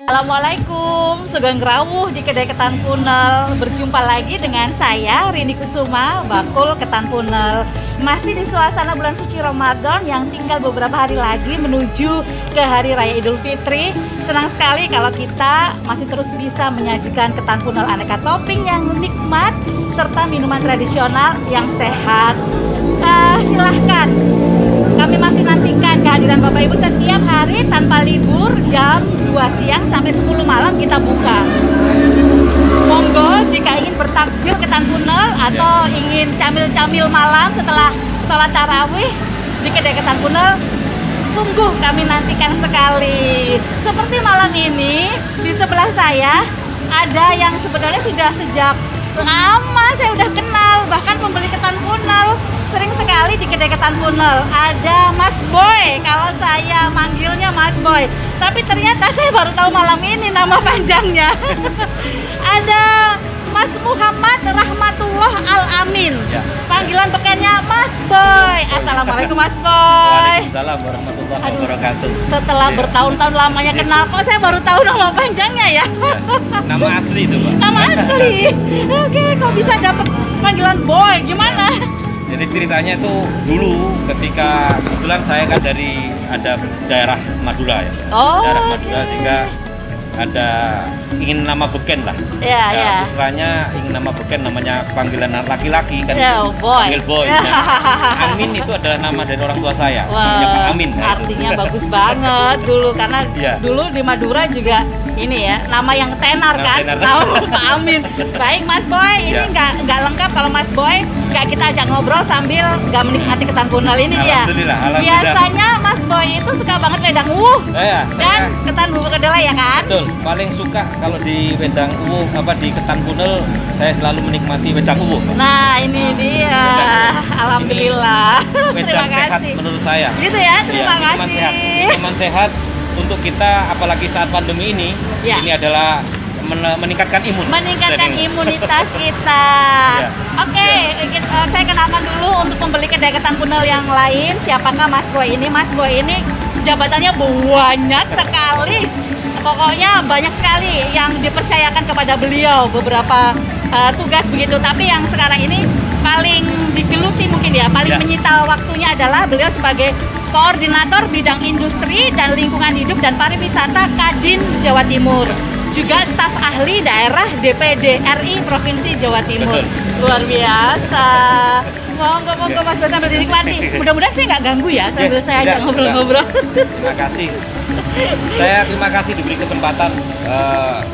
Assalamualaikum, Sugeng Rawuh di Kedai Ketan Punel. Berjumpa lagi dengan saya, Rini Kusuma, Bakul Ketan Punel. Masih di suasana bulan suci Ramadan yang tinggal beberapa hari lagi menuju ke Hari Raya Idul Fitri. Senang sekali kalau kita masih terus bisa menyajikan ketan punel aneka topping yang nikmat serta minuman tradisional yang sehat. Silahkan, kami masih nantikan kehadiran Bapak Ibu setiap hari tanpa libur jam 2 siang sampai 10 malam kita buka. Monggo jika ingin bertakjil ketan punel atau ingin camil-camil malam setelah sholat tarawih di Kedai Ketan Punel, sungguh kami nantikan sekali. Seperti malam ini, di sebelah saya ada yang sebenarnya sudah sejak lama saya udah kenal, bahkan pembeli ketan punel sering sekali di Kedai Ketan Punel. Ada Mas Boy, kalau saya manggilnya Mas Boy, tapi ternyata saya baru tahu malam ini nama panjangnya. Ada Mas Muhammad Rahmatullah Al-Amin, panggilan pekannya Mas Boy. Assalamualaikum Mas Boy. Waalaikumsalam warahmatullahi wabarakatuh. Setelah bertahun-tahun lamanya kenal, kok saya baru tahu nama panjangnya ya? Nama asli itu, Pak. Nama asli. Oke, kok bisa dapat panggilan Boy? Gimana? Jadi ceritanya itu dulu ketika kebetulan saya kan dari daerah Madura ya. Oh, daerah Madura sehingga ada ingin nama beken lah. Iya, iya. Putranya ingin nama beken, namanya panggilan laki-laki kan. Ya, Boy. Panggil Boy. Nah, Amin itu adalah nama dari orang tua saya. Namanya Pak Amin. Nah, artinya bagus banget dulu karena dulu di Madura juga ini ya, nama yang tenar kan. Nama Pak Amin. Baik Mas Boy, ini nggak lengkap kalau Mas Boy nggak kita ajak ngobrol sambil nggak menikmati ketan punel ini ya. Alhamdulillah. Biasanya Mas Boy itu suka banget wedang dan ketan bubuk kedelai ya kan? Betul, paling suka kalau di wedang di ketan punel saya selalu menikmati wedang uwuh. Nah ini dia, alhamdulillah. Terima sehat kasih. Menurut saya. Gitu ya, terima kasih. Minuman sehat untuk kita, apalagi saat pandemi ini. Ini adalah meningkatkan imunitas kita. Oke, saya kenalkan dulu untuk pembeli Kedai Ketan Punel yang lain. Siapakah Mas Boy ini? Mas Boy ini jabatannya banyak sekali. Pokoknya banyak sekali yang dipercayakan kepada beliau, beberapa tugas begitu. Tapi yang sekarang ini paling digeluti mungkin ya, paling menyita waktunya adalah beliau sebagai Koordinator Bidang Industri dan Lingkungan Hidup dan Pariwisata Kadin Jawa Timur. Juga staf ahli daerah DPD RI Provinsi Jawa Timur. Betul. Luar biasa. Monggo Mas Boy sambil dinikmati. Mudah-mudahan saya nggak ganggu ya sambil saya ajak ngobrol-ngobrol. Terima kasih. Saya terima kasih diberi kesempatan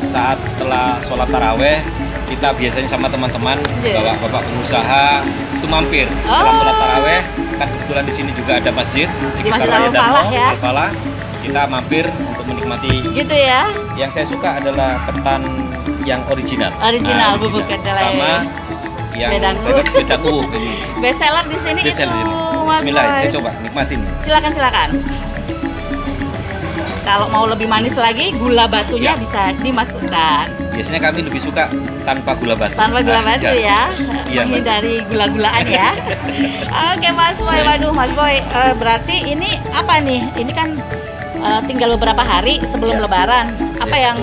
saat setelah sholat taraweh kita biasanya sama teman-teman bapak-bapak pengusaha itu mampir setelah sholat taraweh, kan kebetulan di sini juga ada masjid sekitar Raya Danau Al-Falah. Kita mampir untuk menikmati. Gitu ya. Yang saya suka adalah ketan yang original. Original bubuk kedelai. Sama yang wedang uwuh ini. Best seller di sini itu. Bismillah, saya coba nikmatin. Silakan. Kalau mau lebih manis lagi, gula batunya bisa dimasukkan. Biasanya kami lebih suka tanpa gula batu. Tanpa gula batu ya, menghindari gula-gulaan ya. Oke Mas Boy, waduh Mas Boy, berarti ini apa nih? Ini kan tinggal beberapa hari sebelum Lebaran. Apa yang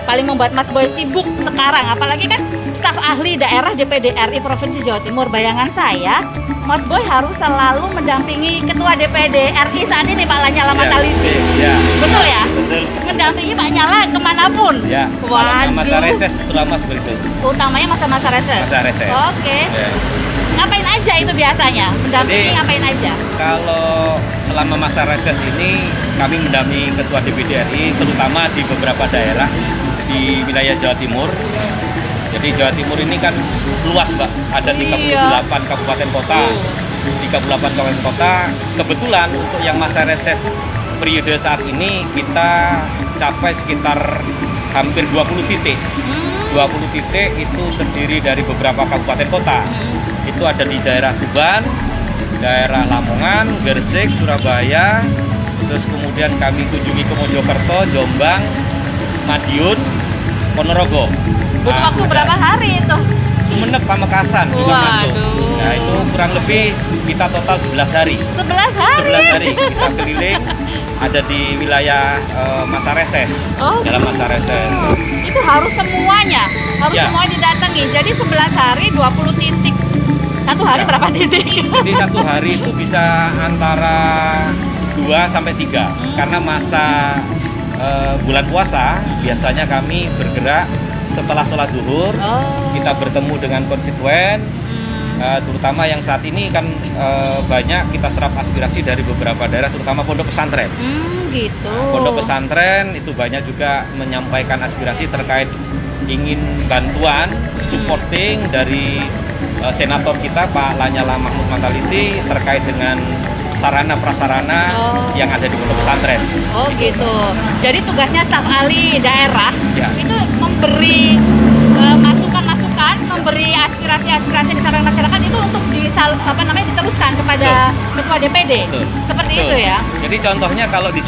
paling membuat Mas Boy sibuk sekarang? Apalagi kan staf ahli daerah DPD RI Provinsi Jawa Timur. Bayangan saya, Mas Boy harus selalu mendampingi Ketua DPD RI saat ini Pak Lanyala Mataliti. Betul ya? Betul. Mendampingi Pak Nyala kemanapun. Waduh. Masa reses terutama seperti itu. Utamanya masa-masa reses. Masa reses. Oke. Ngapain aja itu biasanya? Mendampingi ngapain aja? Kalau selama masa reses ini kami mendampingi Ketua DPD RI terutama di beberapa daerah di wilayah Jawa Timur. Jadi Jawa Timur ini kan luas, Mbak. Ada 38 kabupaten kota. 38 kabupaten kota. Kebetulan untuk yang masa reses periode saat ini kita capai sekitar hampir 20 titik. 20 titik itu terdiri dari beberapa kabupaten kota. Itu ada di daerah Tuban, daerah Lamongan, Gresik, Surabaya. Terus kemudian kami kunjungi ke Mojokerto, Jombang, Madiun, Ponorogo. Butuh waktu berapa hari itu? Sumeneb, Pamekasan juga masuk. Nah, itu kurang lebih kita total 11 hari. 11 hari? 11 hari kita keliling, ada di wilayah masa reses. Dalam masa reses. Itu harus semuanya didatangi. Jadi 11 hari 20 titik. Satu hari berapa titik? Jadi satu hari itu bisa antara 2 sampai 3. Karena masa bulan puasa biasanya kami bergerak setelah sholat zuhur. Kita bertemu dengan konstituen, terutama yang saat ini kan banyak kita serap aspirasi dari beberapa daerah, terutama pondok pesantren. Gitu. Pondok pesantren itu banyak juga menyampaikan aspirasi terkait ingin bantuan supporting dari senator kita Pak Lanyala Mahmud Mataliti terkait dengan sarana prasarana yang ada di pondok pesantren. Gitu. Jadi tugasnya staf ahli daerah itu memberi masukan-masukan, memberi aspirasi-aspirasi di sarana masyarakat itu untuk diteruskan kepada ketua DPD. Betul. Seperti itu ya. Jadi contohnya kalau di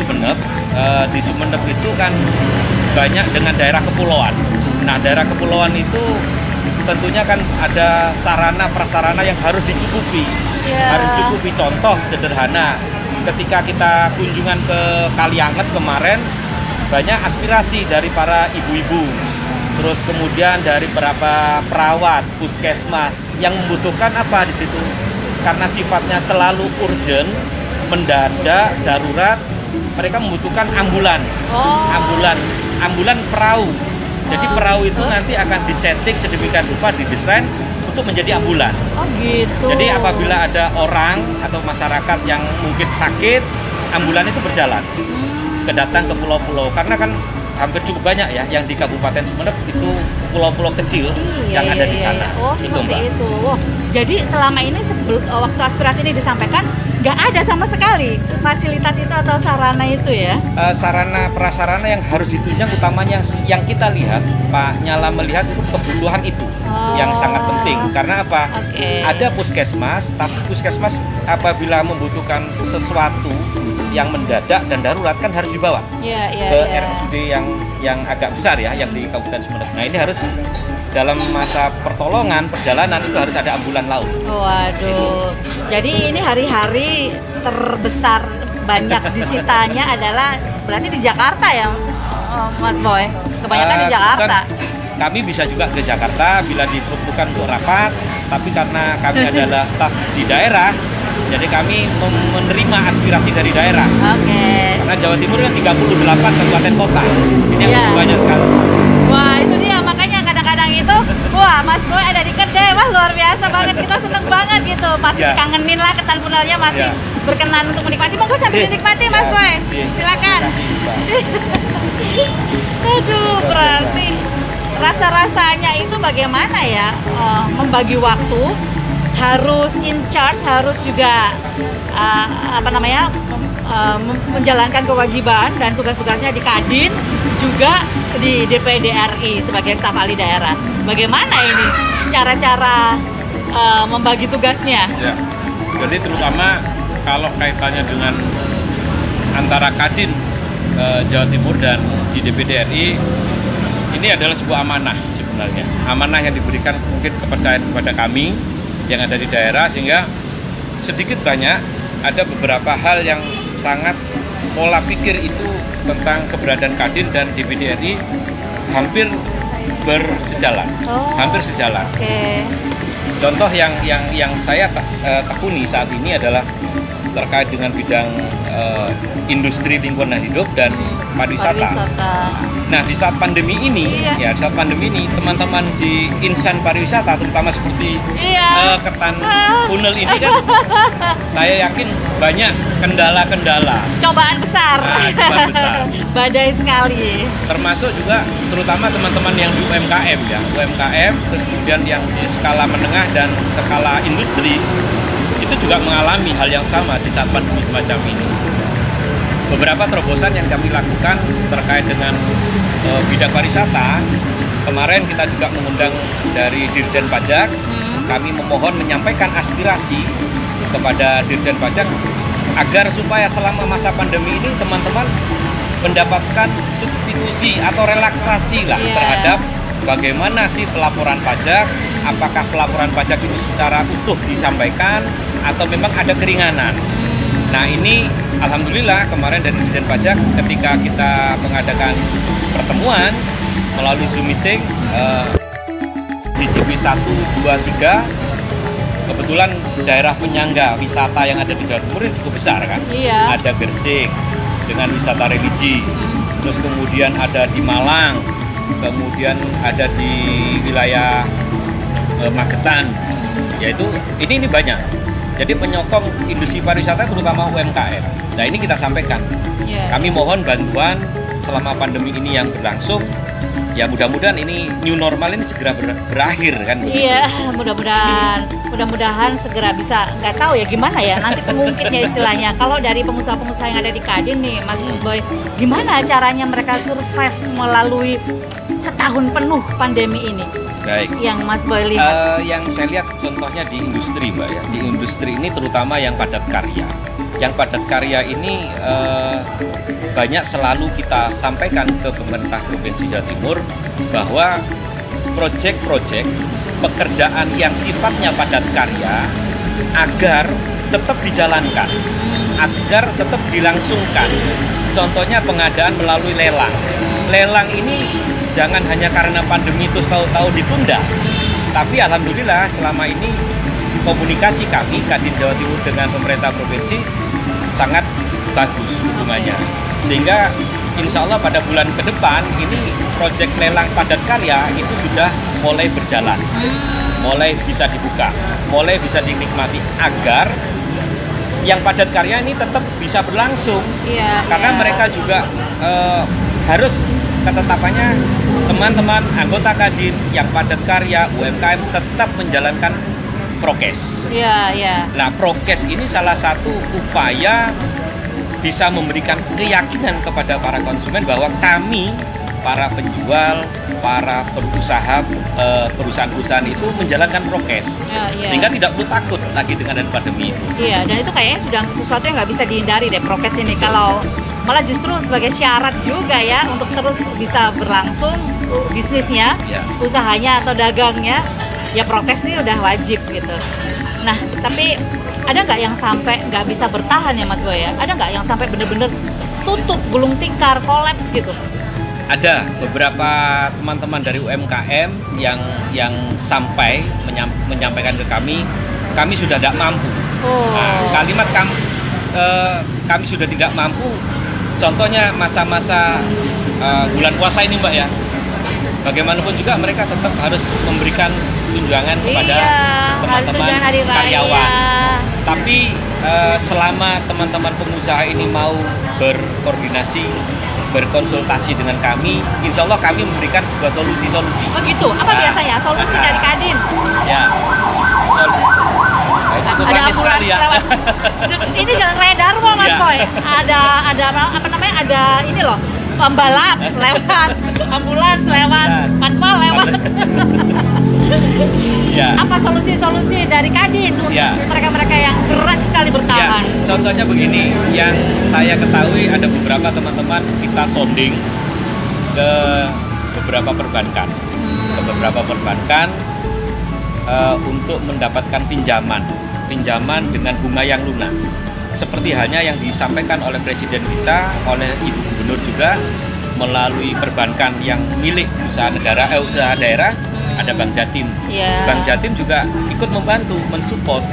Sumeneb itu kan banyak dengan daerah kepulauan. Nah, daerah kepulauan itu tentunya kan ada sarana prasarana yang harus dicukupi. Harus dicukupi. Contoh sederhana, ketika kita kunjungan ke Kalianget kemarin, banyak aspirasi dari para ibu-ibu, terus kemudian dari beberapa perawat, puskesmas yang membutuhkan apa di situ? Karena sifatnya selalu urgent, mendadak, darurat, mereka membutuhkan ambulan perahu. Jadi perahu itu nanti akan disetting sedemikian rupa, didesain untuk menjadi ambulan. Gitu. Jadi apabila ada orang atau masyarakat yang mungkin sakit, ambulan itu berjalan datang ke pulau-pulau. Karena kan hampir cukup banyak ya yang di Kabupaten Sumeneb itu pulau-pulau kecil yang ada di sana. Seperti itu. Jadi selama ini waktu aspirasi ini disampaikan nggak ada sama sekali fasilitas itu atau sarana itu ya? Sarana prasarana yang harus ditunjang utamanya yang kita lihat, Pak Nyala melihat itu kebutuhan itu yang sangat penting. Karena apa? Ada puskesmas, tapi puskesmas apabila membutuhkan sesuatu yang mendadak dan darurat kan harus dibawa ke RSUD yang agak besar ya, yang di Kabupaten Sumeneb. Nah, ini harus dalam masa perjalanan itu harus ada ambulan laut. Waduh. Jadi ini hari-hari terbesar banyak disitanya adalah berarti di Jakarta ya, Mas Boy? Kebanyakan di Jakarta. Kami bisa juga ke Jakarta bila diperlukan untuk rapat, tapi karena kami adalah staf di daerah, jadi kami menerima aspirasi dari daerah. Karena Jawa Timur kan 38 kabupaten kota. Ini yang banyak sekali. Wah, itu dia makanya kadang-kadang itu, Mas Boy ada di Kedai, luar biasa banget, kita seneng banget gitu. Masih kangenin lah ketan punalnya, masih berkenan untuk menikmati. Monggo sambil dinikmati Mas Boy. Silakan. Aduh, berarti rasa-rasanya itu bagaimana ya, membagi waktu, harus in charge, harus juga menjalankan kewajiban dan tugas-tugasnya di Kadin, juga di DPD RI sebagai staf ahli daerah. Bagaimana ini cara-cara membagi tugasnya? Ya, jadi terutama kalau kaitannya dengan antara Kadin Jawa Timur dan di DPD RI, ini adalah sebuah amanah sebenarnya. Amanah yang diberikan mungkin kepercayaan kepada kami yang ada di daerah, sehingga sedikit banyak ada beberapa hal yang sangat pola pikir itu tentang keberadaan Kadin dan DPD RI hampir bersejalan, hampir sejalan. Contoh yang saya tekuni saat ini adalah terkait dengan bidang industri lingkungan hidup dan pariwisata. Nah, di saat pandemi ini, teman-teman di insan pariwisata, terutama seperti ketan punel ini kan, saya yakin banyak kendala-kendala. Cobaan besar. Badai sekali. Termasuk juga terutama teman-teman yang di UMKM ya, UMKM, terus kemudian yang di skala menengah dan skala industri, itu juga mengalami hal yang sama di saat pandemi semacam ini. Beberapa terobosan yang kami lakukan terkait dengan bidang pariwisata, kemarin kita juga mengundang dari Dirjen Pajak. Kami memohon menyampaikan aspirasi kepada Dirjen Pajak agar supaya selama masa pandemi ini teman-teman mendapatkan substitusi atau relaksasi lah terhadap bagaimana sih pelaporan pajak, apakah pelaporan pajak itu secara utuh disampaikan atau memang ada keringanan. Nah ini alhamdulillah kemarin dari Dirjen Pajak ketika kita mengadakan pertemuan melalui Zoom meeting di DJP 1, 2, 3, kebetulan daerah penyangga wisata yang ada di Jawa Timur ini cukup besar kan. Iya. Ada Gresik dengan wisata religi, terus kemudian ada di Malang, kemudian ada di wilayah Magetan, yaitu ini banyak. Jadi penyokong industri pariwisata terutama UMKM. Nah ini kita sampaikan. Kami mohon bantuan selama pandemi ini yang berlangsung. Ya mudah-mudahan ini new normal ini segera berakhir kan begitu. Iya, mudah-mudahan segera bisa, nggak tahu ya gimana ya nanti pengungkitnya istilahnya. Kalau dari pengusaha-pengusaha yang ada di Kadin nih, Mas Boy, gimana caranya mereka survive melalui setahun penuh pandemi ini? Baik. Yang Mas Boy lihat? Yang saya lihat contohnya di industri, Mbak ya. Di industri ini terutama yang padat karya. Yang padat karya ini banyak selalu kita sampaikan ke pemerintah Provinsi Jawa Timur bahwa proyek-proyek pekerjaan yang sifatnya padat karya agar tetap dijalankan, agar tetap dilangsungkan. Contohnya pengadaan melalui lelang. Lelang ini jangan hanya karena pandemi itu tahu-tahu ditunda, tapi alhamdulillah selama ini komunikasi kami Kadin Jawa Timur dengan pemerintah provinsi sangat bagus hubungannya, sehingga insya Allah pada bulan ke depan ini proyek lelang padat karya itu sudah mulai berjalan, mulai bisa dibuka, mulai bisa dinikmati agar yang padat karya ini tetap bisa berlangsung, karena mereka juga harus ketetapannya teman-teman anggota Kadin yang padat karya UMKM tetap menjalankan prokes. Nah, prokes ini salah satu upaya bisa memberikan keyakinan kepada para konsumen bahwa kami, para penjual, para pengusaha, perusahaan-perusahaan itu menjalankan prokes, sehingga tidak perlu takut lagi dengan pandemi itu. Iya, dan itu kayaknya sudah sesuatu yang nggak bisa dihindari deh prokes ini. Kalau malah justru sebagai syarat juga ya untuk terus bisa berlangsung bisnisnya, usahanya atau dagangnya. Ya prokes ini udah wajib gitu. Nah, tapi ada nggak yang sampai nggak bisa bertahan ya Mas Boy ya? Ada nggak yang sampai bener-bener tutup, gulung tikar, kolaps gitu? Ada beberapa teman-teman dari UMKM yang sampai menyampaikan ke kami sudah tidak mampu. Nah, kalimat kami sudah tidak mampu, contohnya masa-masa bulan puasa ini Mbak ya. Bagaimanapun juga mereka tetap harus memberikan tunjangan kepada teman-teman karyawan. Tapi selama teman-teman pengusaha ini mau berkoordinasi, berkonsultasi dengan kami, insya Allah kami memberikan sebuah solusi-solusi. Oh gitu? Apa biasanya solusi dari Kadin? Ya, itu ada bagus sekali ya. Ini jalan raya Darmo Mas Boy. Ada apa namanya? Ada ini loh. Pembalap lewat, ambulans lewat, patwal lewat. Apa solusi-solusi dari Kadin untuk mereka-mereka yang berat sekali bertahan? Contohnya begini, yang saya ketahui ada beberapa teman-teman kita sounding ke beberapa perbankan, untuk mendapatkan pinjaman dengan bunga yang lunak. Seperti halnya yang disampaikan oleh Presiden kita, oleh Ibu Gubernur juga, melalui perbankan yang milik usaha daerah, ada Bank Jatim. Bank Jatim juga ikut membantu, mensupport.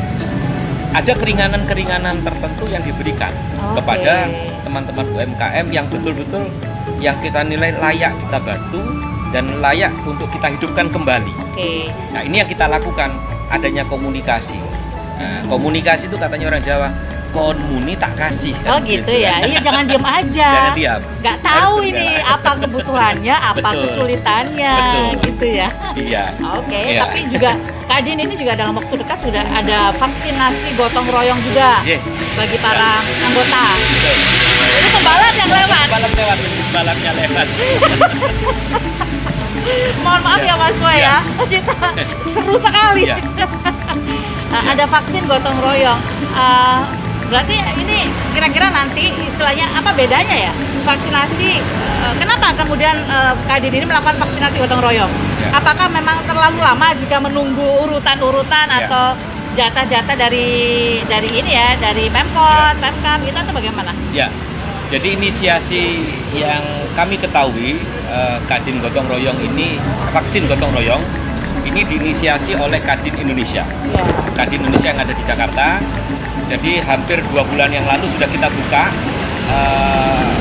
Ada keringanan-keringanan tertentu yang diberikan kepada teman-teman UMKM yang betul-betul yang kita nilai layak kita bantu dan layak untuk kita hidupkan kembali. Nah, ini yang kita lakukan, adanya komunikasi. Nah, komunikasi itu katanya orang Jawa, konmuni tak kasih. Oh gitu ya. Iya, jangan diam aja. Jangan diam. Nggak tahu ini apa kebutuhannya, apa kesulitannya, gitu ya. Iya. Tapi juga Kadin ini juga dalam waktu dekat sudah ada vaksinasi gotong royong juga bagi para anggota. Itu pembalap yang lewat. Pembalapnya lewat. Mohon maaf ya Mas Boy ya. Kita seru sekali. Ada vaksin gotong royong. Berarti ini kira-kira nanti istilahnya apa bedanya ya? vaksinasi, kenapa kemudian Kadin ini melakukan vaksinasi gotong royong? Ya. Apakah memang terlalu lama jika menunggu urutan-urutan Ya. atau jatah-jatah dari ini ya, dari Pemkot, Pemkab gitu atau bagaimana? Ya, jadi inisiasi yang kami ketahui Kadin gotong royong ini, vaksin gotong royong ini diinisiasi oleh Kadin Indonesia. Iya. Kadin Indonesia yang ada di Jakarta. Jadi hampir 2 bulan yang lalu sudah kita buka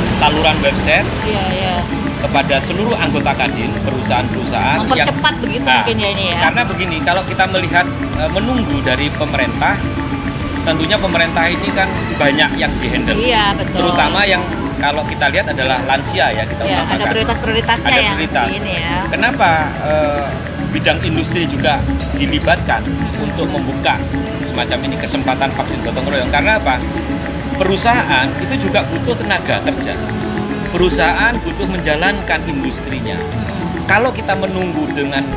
saluran website kepada seluruh anggota Kadin, perusahaan-perusahaan Mempercepat begitu mungkin ya ini ya. Karena begini, kalau kita melihat menunggu dari pemerintah, tentunya pemerintah ini kan banyak yang dihandle. Iya, betul. Terutama yang kalau kita lihat adalah lansia ya, kita Ya, ada utamakan. prioritas-prioritasnya Ada yang prioritas. di ini ya. Kenapa bidang industri juga dilibatkan untuk membuka semacam ini kesempatan vaksin gotong royong? Karena apa? Perusahaan itu juga butuh tenaga kerja. Perusahaan butuh menjalankan industrinya. Kalau kita menunggu dengan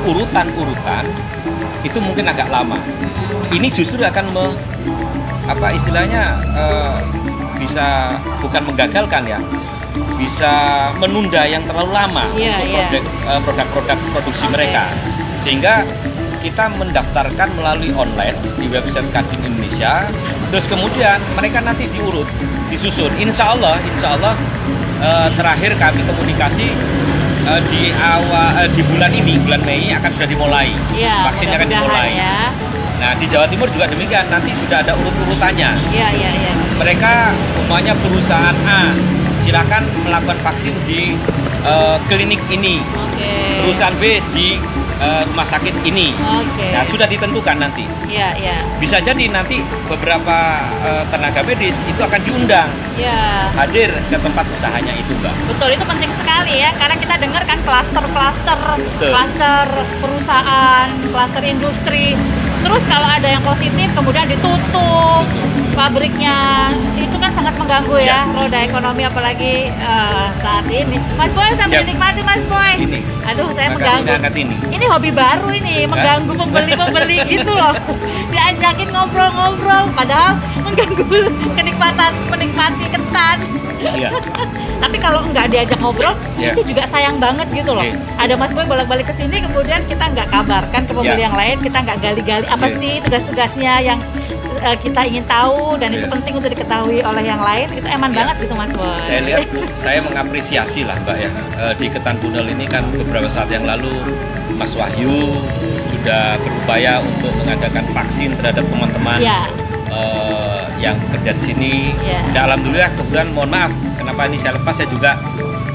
urutan-urutan, itu mungkin agak lama. Ini justru akan bisa bukan menggagalkan ya, bisa menunda yang terlalu lama untuk produk-produk produksi mereka. Sehingga kita mendaftarkan melalui online di website Kadin Indonesia, terus kemudian mereka nanti diurut, disusun. Insya Allah terakhir kami komunikasi di bulan ini, bulan Mei akan sudah dimulai, vaksinnya akan dimulai. Ya. Nah, di Jawa Timur juga demikian, nanti sudah ada urut-urutannya. Iya. Mereka umpamanya perusahaan A, silakan melakukan vaksin di klinik ini. Oke. Perusahaan B di rumah sakit ini. Oke. Nah, sudah ditentukan nanti. Iya. Bisa jadi nanti beberapa tenaga medis itu akan diundang Iya. hadir ke tempat usahanya itu, Mbak. Betul, itu penting sekali ya, karena kita dengar kan klaster Betul. perusahaan, klaster industri. Terus kalau ada yang positif kemudian ditutup pabriknya, itu kan sangat mengganggu ya roda ekonomi apalagi saat ini. Mas Boy sambil nikmati Mas Boy. Ini. Aduh, saya Makasih mengganggu. angkat ini. Ini hobi baru ini, mengganggu pembeli-pembeli gitu loh. Diajakin ngobrol-ngobrol, padahal mengganggu menikmati ketan. Iya. Tapi kalau nggak diajak ngobrol, itu juga sayang banget gitu loh. Ada Mas Boy bolak-balik ke sini, kemudian kita nggak kabarkan ke pembeli yang lain, kita nggak gali-gali apa sih tugas-tugasnya yang kita ingin tahu, dan itu penting untuk diketahui oleh yang lain. Itu eman banget gitu Mas Boy. Saya lihat, saya mengapresiasi lah Mbak ya, di Ketan Tunnel ini kan beberapa saat yang lalu Mas Wahyu sudah berupaya untuk mengadakan vaksin terhadap teman-teman yang kerja di sini. Dan alhamdulillah, kemudian mohon maaf kenapa ini saya lepas, saya juga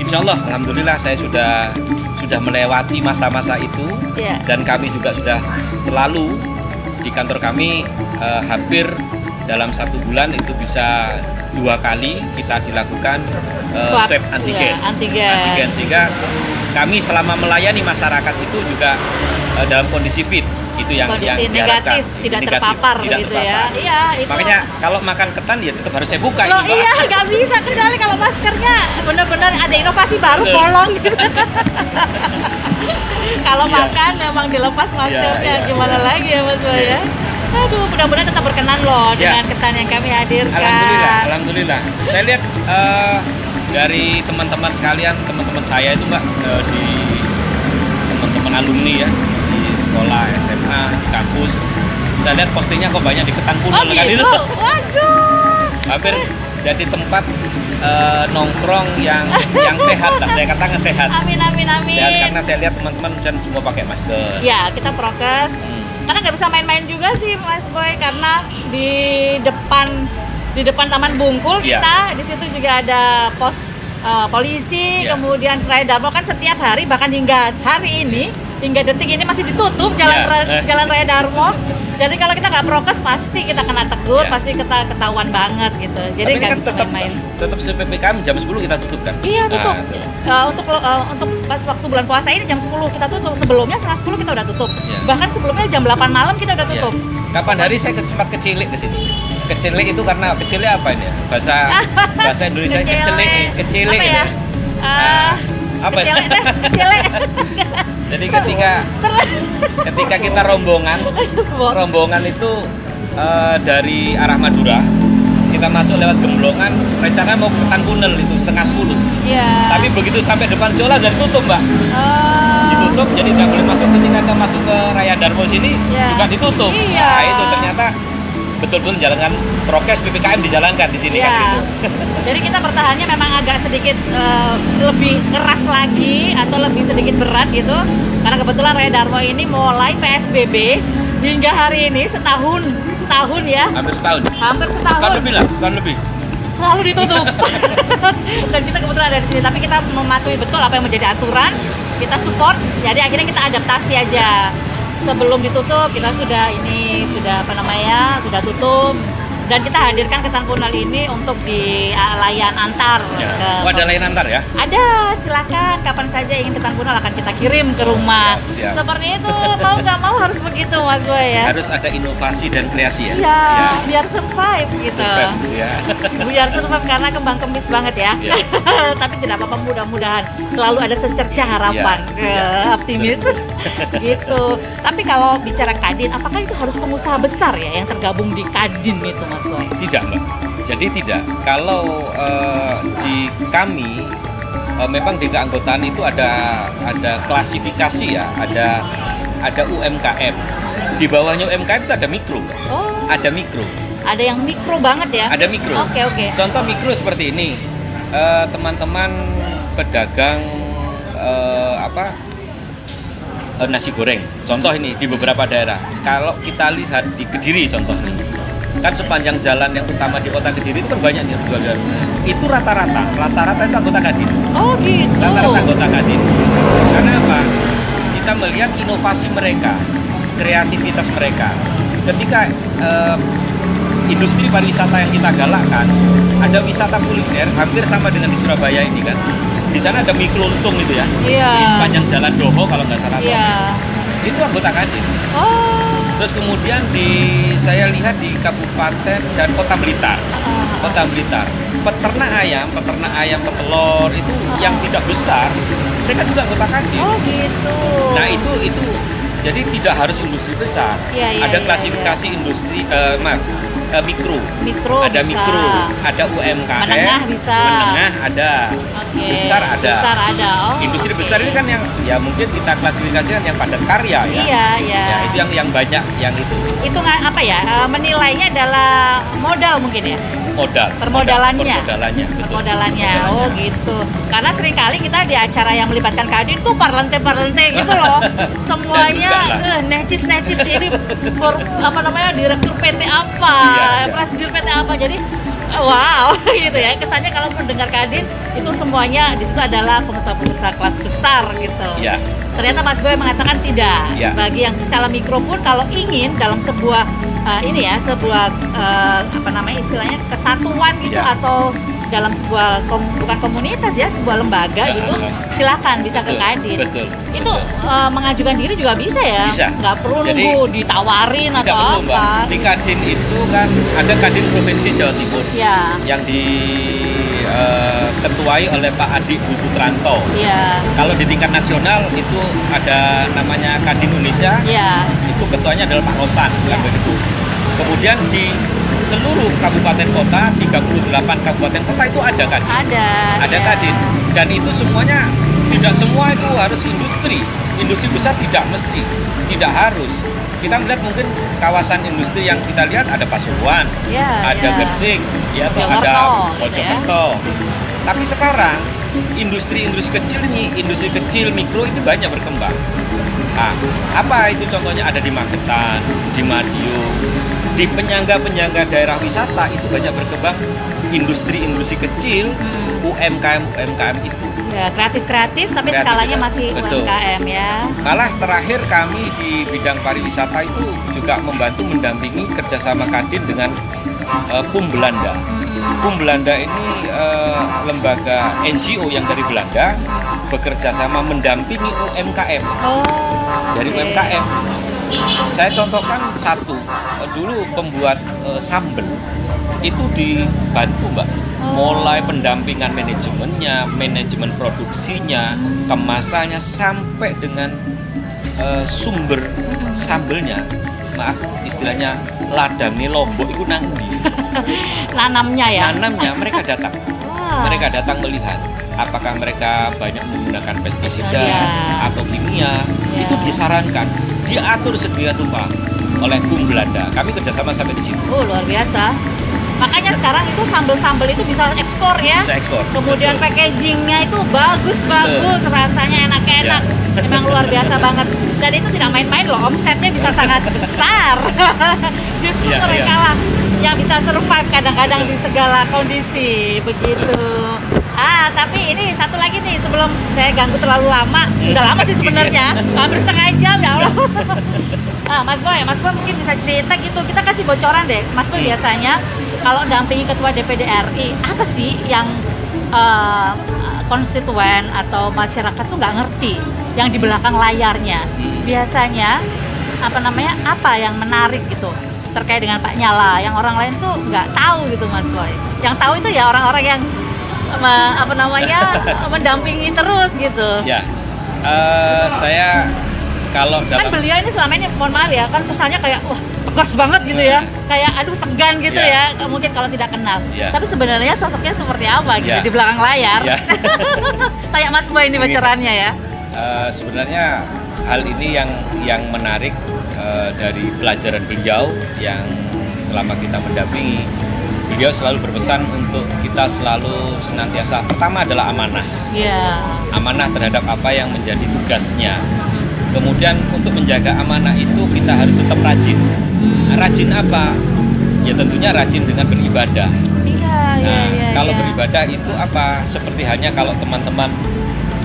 insya Allah alhamdulillah saya sudah melewati masa-masa itu. Dan kami juga sudah selalu di kantor kami hampir dalam 1 bulan itu bisa 2 kali kita dilakukan swab antigen. Sehingga kami selama melayani masyarakat itu juga dalam kondisi fit. Itu yang negatif, tidak terpapar gitu ya. Iya, itu. Makanya kalau makan ketan ya tetap harus saya buka. Loh, iya, nggak bisa kecuali kalau maskernya benar-benar ada inovasi baru, bolong gitu. Kalau makan memang dilepas maskernya, gimana lagi ya Mas Boy ya? Aduh, mudah-mudahan tetap berkenan loh dengan ketan yang kami hadirkan. Alhamdulillah. Saya lihat dari teman-teman sekalian, teman-teman saya itu Mbak, di teman-teman alumni ya, di sekolah SMA, di kampus, saya lihat postingnya kok banyak di Ketan Tunnel kan itu. Waduh. Hampir jadi tempat nongkrong yang sehat lah, saya katakan sehat. Amin. Sehat karena saya lihat teman-teman dan semua pakai masker. Ya, kita prokes. Karena nggak bisa main-main juga sih Mas Boy, karena di depan Taman Bungkul kita di situ juga ada pos polisi, kemudian Raya Darmo kan setiap hari, bahkan hingga hari ini, hingga detik ini masih ditutup Jalan Raya Darmo. Jadi kalau kita nggak prokes pasti kita kena tegur, pasti kita ketahuan banget gitu. Jadi nggak kan bisa main-main. Tetap PPKM jam 10 kita tutup kan? Iya, tutup. Untuk pas waktu bulan puasa ini jam 10 kita tutup. Sebelumnya setengah 10 kita udah tutup. Bahkan sebelumnya jam 8 malam kita udah tutup. Kapan hari saya sempat kecilik ke sini. Kecilik itu karena kecilik apa ini ya? Bahasa Indonesia kecilik apa ya? Apa ya? Kecilik. Jadi ketika kita rombongan itu dari arah Madura, kita masuk lewat Gemblongan, rencana mau ke Tankunel itu setengah 10. Iya. Tapi begitu sampai depan sekolah udah ditutup, Mbak. Ditutup, jadi nggak boleh masuk. Ketika kita masuk ke Raya Darmo sini juga ditutup. Iya. Nah itu ternyata betul-betul menjalankan prokes PPKM dijalankan di sini kan gitu. Jadi kita bertahannya memang agak sedikit lebih keras lagi atau lebih sedikit berat gitu. Karena kebetulan Raya Darmo ini mulai PSBB hingga hari ini setahun ya. Hampir setahun. Setahun Lebih lah, setahun lebih. Selalu ditutup. Dan kita kebetulan ada di sini, tapi kita mematuhi betul apa yang menjadi aturan. Kita support, jadi akhirnya kita adaptasi aja. Sebelum ditutup kita sudah tutup, dan kita hadirkan ketan punel ini untuk di layan antar. Ada layan antar ya? Ada, silakan kapan saja ingin ketan punel akan kita kirim ke rumah. Siap. Seperti itu, mau nggak mau harus begitu Mas Boy ya. Harus ada inovasi dan kreasi ya. Iya, biar survive gitu. Biar survive karena kembang kembis banget ya. Tapi tidak apa-apa, mudah-mudahan selalu ada secercah harapan. Optimis. Gitu. Tapi kalau bicara Kadin, apakah itu harus pengusaha besar ya yang tergabung di Kadin itu Mas Boy? Tidak, Mbak. Jadi tidak. Kalau di kami memang di keanggotaan itu ada klasifikasi ya, ada UMKM. Di bawahnya UMKM itu ada mikro. Ada mikro. Ada yang mikro banget ya? Ada mikro. Oke. Contoh mikro seperti ini. Teman-teman pedagang nasi goreng. Contoh ini di beberapa daerah. Kalau kita lihat di Kediri contohnya, kan sepanjang jalan yang utama di kota Kediri itu kan banyak nih jualan. Itu rata-rata itu anggota Kadin. Oh gitu. Rata-rata anggota Kadin. Karena apa? Kita melihat inovasi mereka, kreativitas mereka. Ketika industri pariwisata yang kita galakkan, ada wisata kuliner hampir sama dengan di Surabaya ini kan. Di sana ada mie keluntung itu ya, di sepanjang jalan Doho kalau nggak salah. Itu anggota Kadin. Terus kemudian saya lihat di Kabupaten dan Kota Blitar. Peternak ayam, petelur itu yang tidak besar, mereka juga anggota Kadin. Oh gitu. Nah itu jadi tidak harus industri besar. Ada klasifikasi industri mikro. Ada bisa. mikro, ada UMKM. Menengah bisa. Menengah ada. Besar ada. Industri besar ini kan yang ya mungkin kita klasifikasikan yang padat karya ya. Iya. Ya itu yang banyak yang itu. Itu apa ya? Menilainya adalah modal mungkin ya. Permodalannya. Oh gitu. Karena seringkali kita di acara yang melibatkan Kadin tuh parlente gitu loh. Semuanya necis ini direktur PT apa, presidir PT apa. Jadi wow gitu ya. Kesannya kalau mendengar Kadin itu semuanya di situ adalah pengusaha-pengusaha kelas besar gitu. Iya. Ternyata Mas Boy mengatakan tidak. Bagi yang skala mikro pun kalau ingin dalam sebuah istilahnya kesatuan gitu atau dalam sebuah bukan komunitas ya, sebuah lembaga gitu, silakan bisa ke Kadin. Itu mengajukan diri juga bisa ya. Bisa. Nggak perlu nunggu ditawarin atau apa. Mbak. Di Kadin itu kan ada Kadin Provinsi Jawa Timur. Yang diketuai oleh Pak Adi Buputranto. Kalau di tingkat nasional itu ada namanya Kadin Indonesia. Itu ketuanya adalah Pak Rosan. Kemudian di seluruh kabupaten kota, 38 kabupaten kota itu ada Kadin. Ada Kadin. Dan itu semuanya, tidak semua itu harus industri. Industri besar tidak mesti, tidak harus. Kita melihat mungkin kawasan industri yang kita lihat ada Pasuruan, ada Gresik, ada Mojokerto. Tapi sekarang industri kecil mikro ini banyak berkembang. Nah, apa itu contohnya? Ada di Magetan, di Madiun, di penyangga daerah wisata itu banyak berkembang industri kecil, UMKM itu. Ya, kreatif tapi skalanya masih UMKM ya. Malah terakhir kami di bidang pariwisata itu juga membantu mendampingi kerjasama Kadin dengan PUM Belanda. PUM Belanda ini lembaga NGO yang dari Belanda bekerja sama mendampingi UMKM. Dari UMKM. Saya contohkan satu, dulu pembuat sambal itu dibantu Mbak, mulai pendampingan manajemennya, manajemen produksinya, kemasannya sampai dengan sumber sambelnya maaf istilahnya ladangnya lombok itu nangdi. Nanamnya ya. Nanamnya mereka datang. Wah. Mereka datang melihat apakah mereka banyak menggunakan pestisida Iya. atau kimia. Iya. Itu disarankan, diatur sedemikian rupa oleh BUM Belanda. Kami kerjasama sampai di situ. Oh, luar biasa. Makanya sekarang itu sambal-sambal itu bisa ekspor ya. Bisa ekspor. Kemudian Betul. packagingnya itu bagus-bagus, rasanya enak-enak. Memang luar biasa banget. Dan itu tidak main-main loh, omsetnya bisa sangat besar. Justru Iya, mereka iya. lah yang bisa survive kadang-kadang di segala kondisi begitu. Tapi ini satu lagi nih sebelum saya ganggu terlalu lama. Udah lama sih sebenarnya, hampir setengah jam ya Allah. Mas Boy mungkin bisa cerita gitu. Kita kasih bocoran deh, Mas Boy biasanya kalau dampingi ketua DPD RI, apa sih yang konstituen atau masyarakat tuh nggak ngerti yang di belakang layarnya? Biasanya apa yang menarik gitu terkait dengan Pak Nyala, yang orang lain tuh nggak tahu gitu Mas Boy. Yang tahu itu ya orang-orang yang mendampingi terus gitu. Ya, saya kalau Kan dalam beliau ini selama ini, mohon maaf ya, kan kesannya kayak wah tegas banget gitu ya, kayak aduh segan gitu Ya. ya, mungkin kalau tidak kenal. Ya. Tapi sebenarnya sosoknya seperti apa gitu Ya. di belakang layar? Ya. Tanya Mas Boy ini bocorannya ya. sebenarnya hal ini yang menarik dari pelajaran beliau yang selama kita mendampingi. Beliau selalu berpesan untuk kita selalu senantiasa, pertama adalah amanah. Iya. Amanah terhadap apa yang menjadi tugasnya. Kemudian untuk menjaga amanah itu kita harus tetap rajin. Nah, rajin apa? Ya tentunya rajin dengan beribadah. Iya. Kalau beribadah itu apa? Seperti hanya kalau teman-teman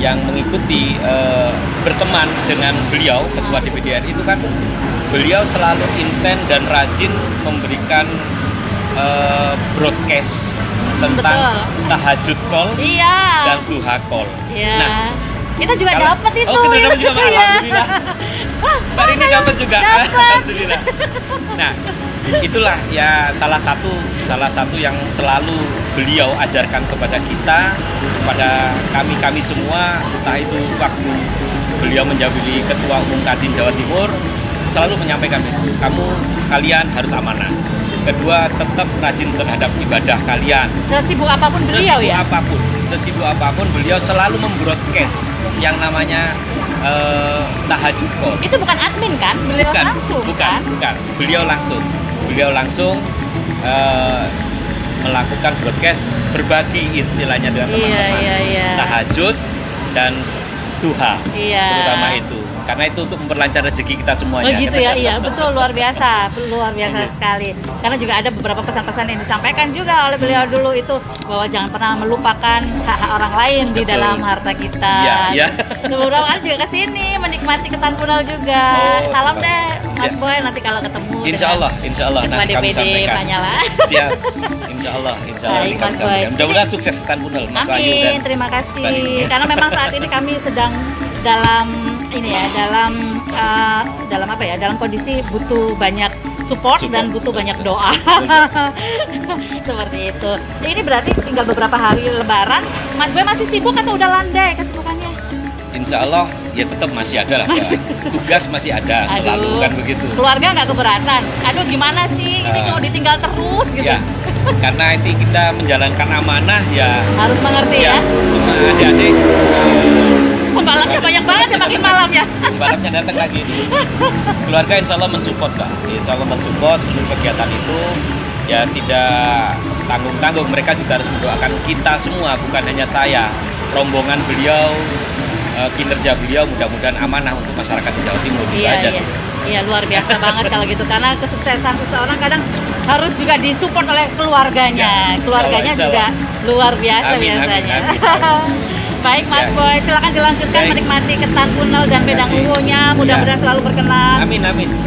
yang mengikuti berteman dengan beliau, Ketua DPD RI itu kan beliau selalu intent dan rajin memberikan broadcast tentang tahajud call Iya. dan duha call. Iya. Nah, kita juga kalau- dapat itu. Oh, kita dapat juga, Mbak. Iya. Alhamdulillah. Mbak Rini dapat juga. Alhamdulillah. Nah, itulah ya salah satu yang selalu beliau ajarkan kepada kita, kepada kami semua, entah itu waktu beliau menjadi Ketua Umum Kadin Jawa Timur, selalu menyampaikan itu. Kalian harus amanah. Kedua, tetap rajin terhadap ibadah kalian. Sesibuk apapun beliau ya. Sesibuk apapun beliau selalu membroadcast yang namanya tahajud call. Itu bukan admin kan? Beliau langsung kan? Bukan. Beliau langsung melakukan broadcast, berbagi istilahnya dengan teman-teman. Iya. Tahajud dan duha, Iya. terutama itu. Karena itu untuk memperlancar rezeki kita semuanya. Begitu ya, iya betul, luar biasa sekali. Karena juga ada beberapa pesan-pesan yang disampaikan juga oleh beliau dulu itu bahwa jangan pernah melupakan hak-hak orang lain di Betul. dalam harta kita. Iya. Beberapa kali juga kesini menikmati ketan punal juga. Oh, Salam terima deh Mas Ya. Boy nanti kalau ketemu. Insya Allah Ketua nanti kami DPD sampaikan. Pak Nyala. Siap. Insya Allah Baik, nanti kami Mas Boy. sampaikan. Mudah-mudahan sukses Ketan Punel, Mas Wahyu dan Amin, terima kasih. Mbak. Karena memang saat ini kami sedang dalam dalam kondisi butuh banyak support dan butuh banyak doa. Seperti itu. Ini berarti tinggal beberapa hari Lebaran. Mas Boy masih sibuk atau udah landai kesibukannya? Insya Allah ya tetap masih ada lah. Tugas masih ada selalu kan begitu. Keluarga nggak keberatan. Aduh gimana sih? Ini kok ditinggal terus gitu. Ya, karena itu kita menjalankan amanah ya. Harus mengerti ya. Sama adik-adik. Pembalapnya banyak banget ya makin malam ya. Pembalapnya datang lagi. Keluarga insya Allah mensupport Kak. Insya Allah mensupport seluruh kegiatan itu. Ya tidak tanggung-tanggung. Mereka juga harus mendoakan kita semua, bukan hanya saya. Rombongan beliau, kinerja beliau mudah-mudahan amanah untuk masyarakat di Jawa Timur. Itu aja sih. Iya luar biasa banget kalau gitu, karena kesuksesan seseorang kadang harus juga disupport oleh keluarganya. Ya, keluarganya insya juga Allah. luar biasa Amin, biasanya. amin. Baik Mas Ya. Boy, silakan dilanjutkan Baik. menikmati ketan punel dan pedang Terima kasih. ungunya. Mudah-mudahan Ya. selalu berkenan. Amin.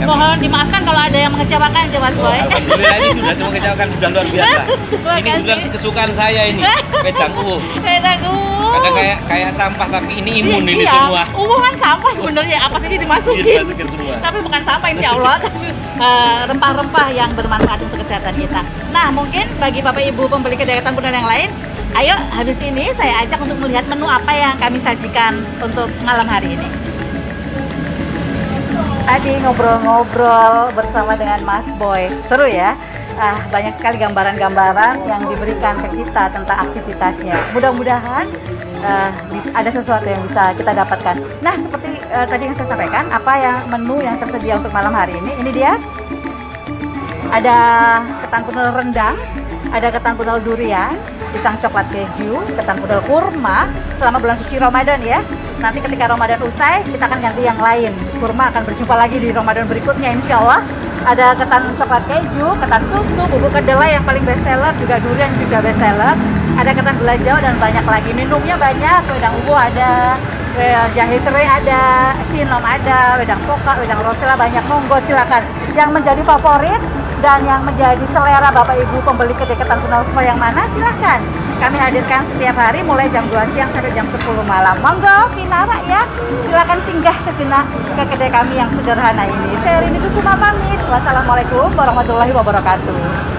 Mohon dimaafkan kalau ada yang mengecewakan ya Mas Boy. Alhamdulillah ini sudah cuma kejauhan sudah luar biasa. Terima Ini kasih. benar kesukaan saya ini. Pedang ungu. Pedang ungu. Kadang kayak sampah tapi ini imun ini Iya, semua. ungu kan sampah sebenarnya, apa sih dimasukin? Dimasukin semua. Tapi bukan sampah insya Allah, tapi rempah-rempah yang bermanfaat untuk kesehatan kita. Nah mungkin bagi Bapak Ibu pembeli kegiatan punel yang lain, ayo habis ini saya ajak untuk melihat menu apa yang kami sajikan untuk malam hari ini. tadi ngobrol-ngobrol bersama dengan Mas Boy. Seru ya? Banyak sekali gambaran-gambaran yang diberikan ke kita tentang aktivitasnya. Mudah-mudahan ada sesuatu yang bisa kita dapatkan. Nah, seperti tadi yang saya sampaikan, apa yang menu yang tersedia untuk malam hari ini? Ini dia. Ada ketan punel rendang, ada ketan punel durian, pisang coklat keju, ketan punel kurma selama bulan suci Ramadan ya. Nanti ketika Ramadan usai, kita akan ganti yang lain. Kurma akan berjumpa lagi di Ramadan berikutnya insya Allah. Ada ketan coklat keju, ketan susu, bubuk kedelai yang paling best seller, juga durian juga best seller. Ada ketan gula jawa dan banyak lagi. Minumnya banyak, wedang uwu ada, jahe serai ada, sinom ada, wedang poka, wedang rosella banyak. Monggo silakan. Yang menjadi favorit dan yang menjadi selera Bapak Ibu pembeli kedai ketan punel semua yang mana silakan. Kami hadirkan setiap hari mulai jam 2 siang sampai jam 10 malam. Monggo, Vinara ya. Silakan singgah sejenak ke kedai kami yang sederhana ini. Saya Rini Kusuma pamit. Wassalamualaikum warahmatullahi wabarakatuh.